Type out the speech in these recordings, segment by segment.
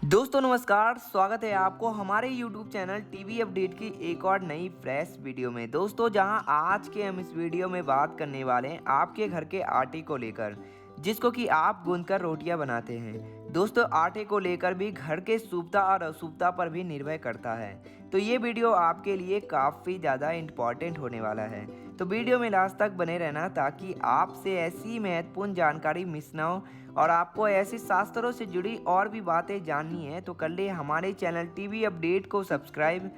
दोस्तों नमस्कार, स्वागत है आपको हमारे YouTube चैनल टीवी अपडेट की एक और नई फ्रेश वीडियो में। दोस्तों जहां आज के हम इस वीडियो में बात करने वाले हैं आपके घर के आटे को लेकर, जिसको कि आप गूंथकर रोटियां बनाते हैं। दोस्तों आटे को लेकर भी घर के शुभता और अशुभता पर भी निर्भर करता है, तो ये वीडियो आपके लिए काफ़ी ज़्यादा इम्पॉर्टेंट होने वाला है। तो वीडियो में लास्ट तक बने रहना ताकि आपसे ऐसी महत्वपूर्ण जानकारी मिस ना हो और आपको ऐसे शास्त्रों से जुड़ी और भी बातें जाननी है तो कर ले हमारे चैनल टीवी अपडेट को सब्सक्राइब।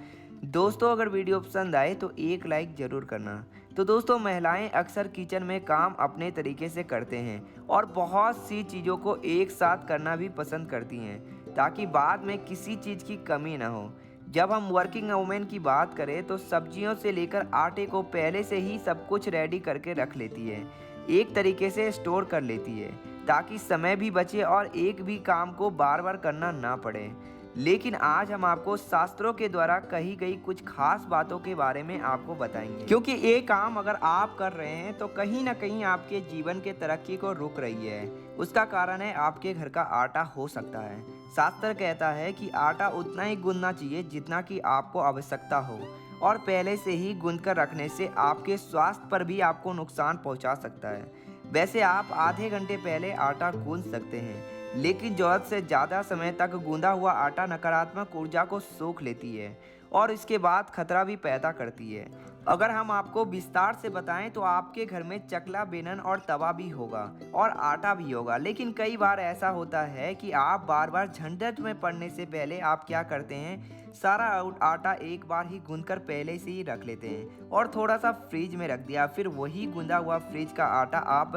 दोस्तों अगर वीडियो पसंद आए तो एक लाइक ज़रूर करना। तो दोस्तों महिलाएं अक्सर किचन में काम अपने तरीके से करते हैं और बहुत सी चीज़ों को एक साथ करना भी पसंद करती हैं ताकि बाद में किसी चीज़ की कमी ना हो। जब हम वर्किंग वुमेन की बात करें तो सब्जियों से लेकर आटे को पहले से ही सब कुछ रेडी करके रख लेती है, एक तरीके से स्टोर कर लेती है ताकि समय भी बचे और एक भी काम को बार बार करना ना पड़े। लेकिन आज हम आपको शास्त्रों के द्वारा कही गई कुछ खास बातों के बारे में आपको बताएंगे, क्योंकि ये काम अगर आप कर रहे हैं तो कहीं ना कहीं आपके जीवन के तरक्की को रोक रही है। उसका कारण है आपके घर का आटा हो सकता है। शास्त्र कहता है कि आटा उतना ही गूंदना चाहिए जितना कि आपको आवश्यकता हो, और पहले से ही गूंद कर रखने से आपके स्वास्थ्य पर भी आपको नुकसान पहुंचा सकता है। वैसे आप आधे घंटे पहले आटा गूंद सकते हैं, लेकिन ज़रूरत से ज़्यादा समय तक गूंदा हुआ आटा नकारात्मक ऊर्जा को सोख लेती है और इसके बाद खतरा भी पैदा करती है। अगर हम आपको विस्तार से बताएं तो आपके घर में चकला, बेलन और तवा भी होगा और आटा भी होगा, लेकिन कई बार ऐसा होता है कि आप बार बार झंझट में पड़ने से पहले आप क्या करते हैं, सारा आटा एक बार ही गूंदकर पहले से ही रख लेते हैं और थोड़ा सा फ्रिज में रख दिया। फिर वही गूंदा हुआ फ्रिज का आटा आप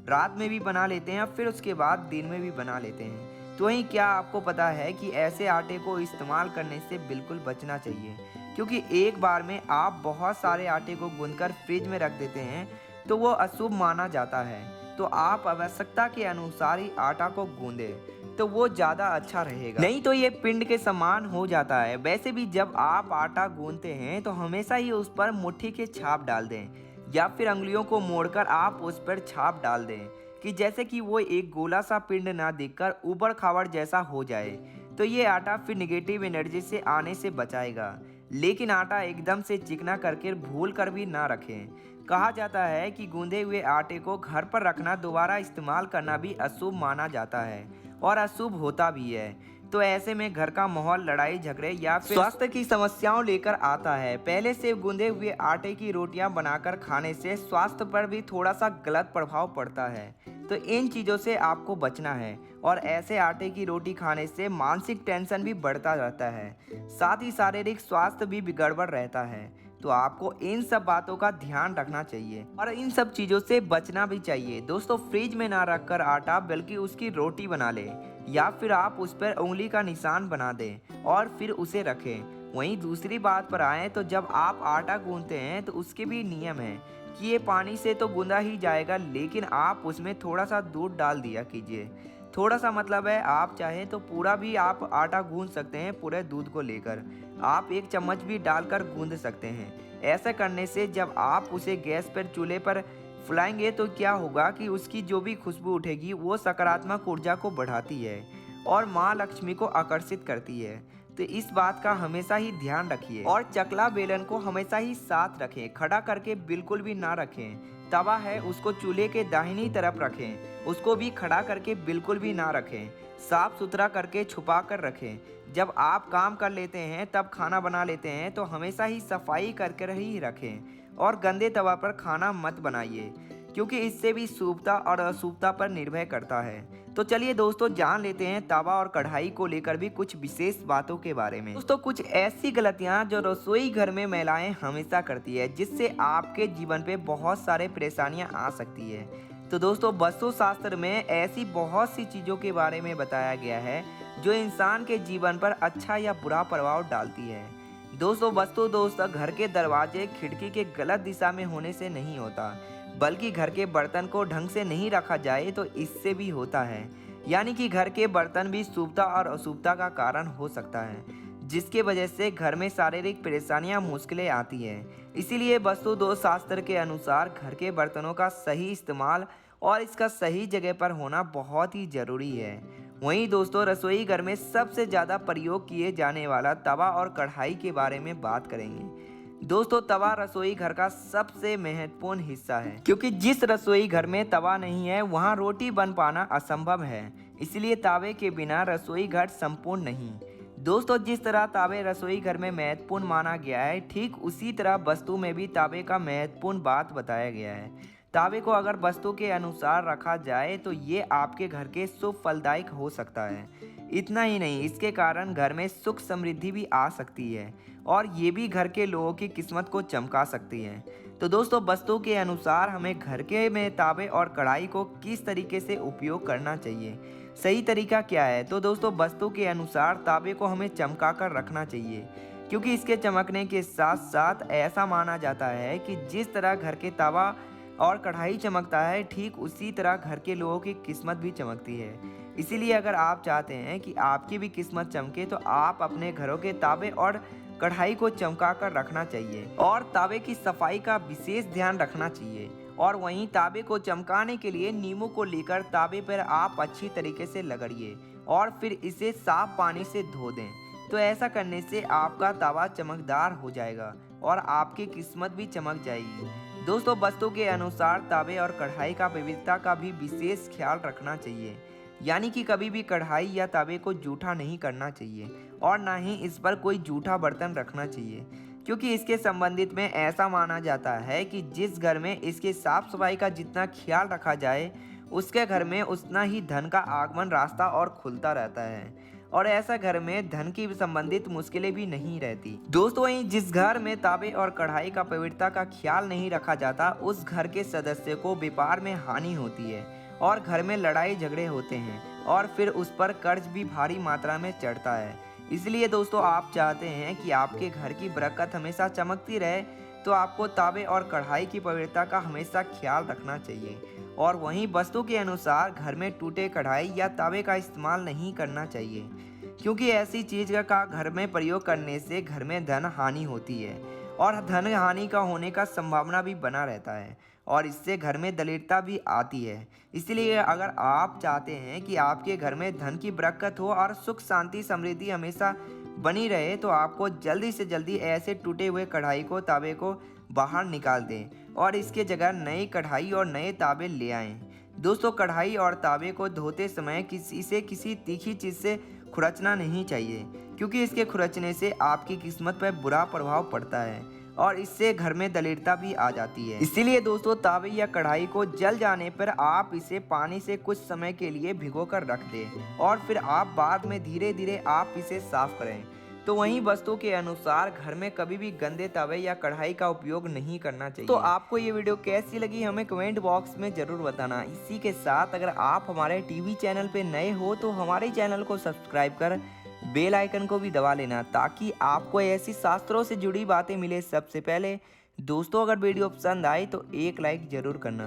रात में भी बना लेते हैं, फिर उसके बाद दिन में भी बना लेते हैं। तो वहीं क्या आपको पता है कि ऐसे आटे को इस्तेमाल करने से बिल्कुल बचना चाहिए, क्योंकि एक बार में आप बहुत सारे आटे को गूंथकर फ्रिज में रख देते हैं तो वो अशुभ माना जाता है। तो आप आवश्यकता के अनुसार ही आटा को गूंदें तो वो ज़्यादा अच्छा रहेगा, नहीं तो ये पिंड के समान हो जाता है। वैसे भी जब आप आटा गूंथते हैं तो हमेशा ही उस पर मुट्ठी के छाप डाल दें या फिर अंगुलियों को मोड़कर आप उस पर छाप डाल दें कि जैसे कि वो एक गोला सा पिंड ना दिखकर ऊबड़ खाबड़ जैसा हो जाए। तो ये आटा फिर निगेटिव एनर्जी से आने से बचाएगा। लेकिन आटा एकदम से चिकना करके भूल कर भी ना रखें। कहा जाता है कि गूंदे हुए आटे को घर पर रखना, दोबारा इस्तेमाल करना भी अशुभ माना जाता है और अशुभ होता भी है। तो ऐसे में घर का माहौल लड़ाई झगड़े या फिर स्वास्थ्य की समस्याओं लेकर आता है। पहले से गूंदे हुए आटे की रोटियां बनाकर खाने से स्वास्थ्य पर भी थोड़ा सा गलत प्रभाव पड़ता है, तो इन चीज़ों से आपको बचना है। और ऐसे आटे की रोटी खाने से मानसिक टेंशन भी बढ़ता रहता है, साथ ही शारीरिक स्वास्थ्य भी गड़बड़ रहता है। तो आपको इन सब बातों का ध्यान रखना चाहिए और इन सब चीज़ों से बचना भी चाहिए। दोस्तों फ्रिज में ना रखकर आटा बल्कि उसकी रोटी बना ले या फिर आप उस पर उंगली का निशान बना दें और फिर उसे रखें। वहीं दूसरी बात पर आए तो जब आप आटा गूंथते हैं तो उसके भी नियम हैं कि ये पानी से तो गूंदा ही जाएगा, लेकिन आप उसमें थोड़ा सा दूध डाल दिया कीजिए। थोड़ा सा मतलब है आप चाहें तो पूरा भी आप आटा गूंथ सकते हैं, पूरे दूध को लेकर आप एक चम्मच भी डालकर गूंथ सकते हैं। ऐसा करने से जब आप उसे गैस पर चूल्हे पर फुलाएंगे तो क्या होगा कि उसकी जो भी खुशबू उठेगी वो सकारात्मक ऊर्जा को बढ़ाती है और माँ लक्ष्मी को आकर्षित करती है। तो इस बात का हमेशा ही ध्यान रखिए और चकला बेलन को हमेशा ही साथ रखें, खड़ा करके बिल्कुल भी ना रखें। तवा है उसको चूल्हे के दाहिनी तरफ रखें, उसको भी खड़ा करके बिल्कुल भी ना रखें। साफ सुथरा करके छुपा कर रखें। जब आप काम कर लेते हैं तब खाना बना लेते हैं तो हमेशा ही सफाई करके ही रखें और गंदे तवा पर खाना मत बनाइए, क्योंकि इससे भी शुभता और अशुभता पर निर्भर करता है। तो चलिए दोस्तों जान लेते हैं तवा और कढ़ाई को लेकर भी कुछ विशेष बातों के बारे में। दोस्तों कुछ ऐसी गलतियां जो रसोई घर में महिलाएं हमेशा करती है जिससे आपके जीवन पे बहुत सारे परेशानियां आ सकती है। तो दोस्तों वास्तुशास्त्र में ऐसी बहुत सी चीज़ों के बारे में बताया गया है जो इंसान के जीवन पर अच्छा या बुरा प्रभाव डालती है। दोस्तों घर के दरवाजे खिड़की के गलत दिशा में होने से नहीं होता, बल्कि घर के बर्तन को ढंग से नहीं रखा जाए तो इससे भी होता है। यानी कि घर के बर्तन भी शुभता और अशुभता का कारण हो सकता है, जिसके वजह से घर में शारीरिक परेशानियां, मुश्किलें आती हैं। इसीलिए वास्तु दोष शास्त्र के अनुसार घर के बर्तनों का सही इस्तेमाल और इसका सही जगह पर होना बहुत ही ज़रूरी है। वहीं दोस्तों रसोई घर में सबसे ज़्यादा प्रयोग किए जाने वाला तवा और कढ़ाई के बारे में बात करेंगे। दोस्तों तवा रसोई घर का सबसे महत्वपूर्ण हिस्सा है, क्योंकि जिस रसोई घर में तवा नहीं है वहां रोटी बन पाना असंभव है। इसलिए तावे के बिना रसोई घर संपूर्ण नहीं। दोस्तों जिस तरह तावे रसोई घर में महत्वपूर्ण माना गया है, ठीक उसी तरह वस्तु में भी तावे का महत्वपूर्ण बात बताया गया है। तावे को अगर वस्तु के अनुसार रखा जाए तो ये आपके घर के शुभ फलदायक हो सकता है। इतना ही नहीं, इसके कारण घर में सुख समृद्धि भी आ सकती है और ये भी घर के लोगों की किस्मत को चमका सकती है। तो दोस्तों वस्तु के अनुसार हमें घर के में तावे और कढ़ाई को किस तरीके से उपयोग करना चाहिए, सही तरीका क्या है। तो दोस्तों वस्तु के अनुसार तावे को हमें चमका कर रखना चाहिए, क्योंकि इसके चमकने के साथ साथ ऐसा माना जाता है कि जिस तरह घर के तावा और कढ़ाई चमकता है, ठीक उसी तरह घर के लोगों की किस्मत भी चमकती है। इसीलिए अगर आप चाहते हैं कि आपकी भी किस्मत चमके तो आप अपने घरों के तावे और कढ़ाई को चमका कर रखना चाहिए और तावे की सफाई का विशेष ध्यान रखना चाहिए। और वहीं तावे को चमकाने के लिए नींबू को लेकर तावे पर आप अच्छी तरीके से रगड़िए और फिर इसे साफ पानी से धो दें। तो ऐसा करने से आपका तावा चमकदार हो जाएगा और आपकी किस्मत भी चमक जाएगी। दोस्तों वस्तु के अनुसार तावे और कढ़ाई का विविधता का भी विशेष ख्याल रखना चाहिए, यानी कि कभी भी कढ़ाई या तावे को जूठा नहीं करना चाहिए और ना ही इस पर कोई जूठा बर्तन रखना चाहिए, क्योंकि इसके संबंधित में ऐसा माना जाता है कि जिस घर में इसके साफ सफाई का जितना ख्याल रखा जाए उसके घर में उतना ही धन का आगमन रास्ता और खुलता रहता है और ऐसा घर में धन की संबंधित मुश्किलें भी नहीं रहती। दोस्तों वहीं जिस घर में तावे और कढ़ाई का पवित्रता का ख्याल नहीं रखा जाता उस घर के सदस्य को व्यापार में हानि होती है और घर में लड़ाई झगड़े होते हैं और फिर उस पर कर्ज भी भारी मात्रा में चढ़ता है। इसलिए दोस्तों आप चाहते हैं कि आपके घर की बरकत हमेशा चमकती रहे, तो आपको तावे और कढ़ाई की पवित्रता का हमेशा ख्याल रखना चाहिए। और वहीं वस्तु के अनुसार घर में टूटे कढ़ाई या तावे का इस्तेमाल नहीं करना चाहिए, क्योंकि ऐसी चीज़ का घर में प्रयोग करने से घर में धन हानि होती है और धन हानि का होने का संभावना भी बना रहता है और इससे घर में दरिद्रता भी आती है। इसलिए अगर आप चाहते हैं कि आपके घर में धन की बरकत हो और सुख शांति समृद्धि हमेशा बनी रहे, तो आपको जल्दी से जल्दी ऐसे टूटे हुए कढ़ाई को तावे को बाहर निकाल दें और इसके जगह नई कढ़ाई और नए तावे ले आएं। दोस्तों कढ़ाई और तावे को धोते समय किसी तीखी चीज़ से खुरचना नहीं चाहिए, क्योंकि इसके खुरचने से आपकी किस्मत पर बुरा प्रभाव पड़ता है और इससे घर में दरिद्रता भी आ जाती है। इसीलिए दोस्तों तावे या कढ़ाई को जल जाने पर आप इसे पानी से कुछ समय के लिए भिगो कर रख दें और फिर आप बाद में धीरे धीरे आप इसे साफ करें। तो वहीं वस्तु के अनुसार घर में कभी भी गंदे तवे या कढ़ाई का उपयोग नहीं करना चाहिए। तो आपको ये वीडियो कैसी लगी हमें कमेंट बॉक्स में ज़रूर बताना। इसी के साथ अगर आप हमारे टीवी चैनल पे नए हो तो हमारे चैनल को सब्सक्राइब कर बेल आइकन को भी दबा लेना, ताकि आपको ऐसी शास्त्रों से जुड़ी बातें मिले सबसे पहले। दोस्तों अगर वीडियो पसंद आए तो एक लाइक ज़रूर करना।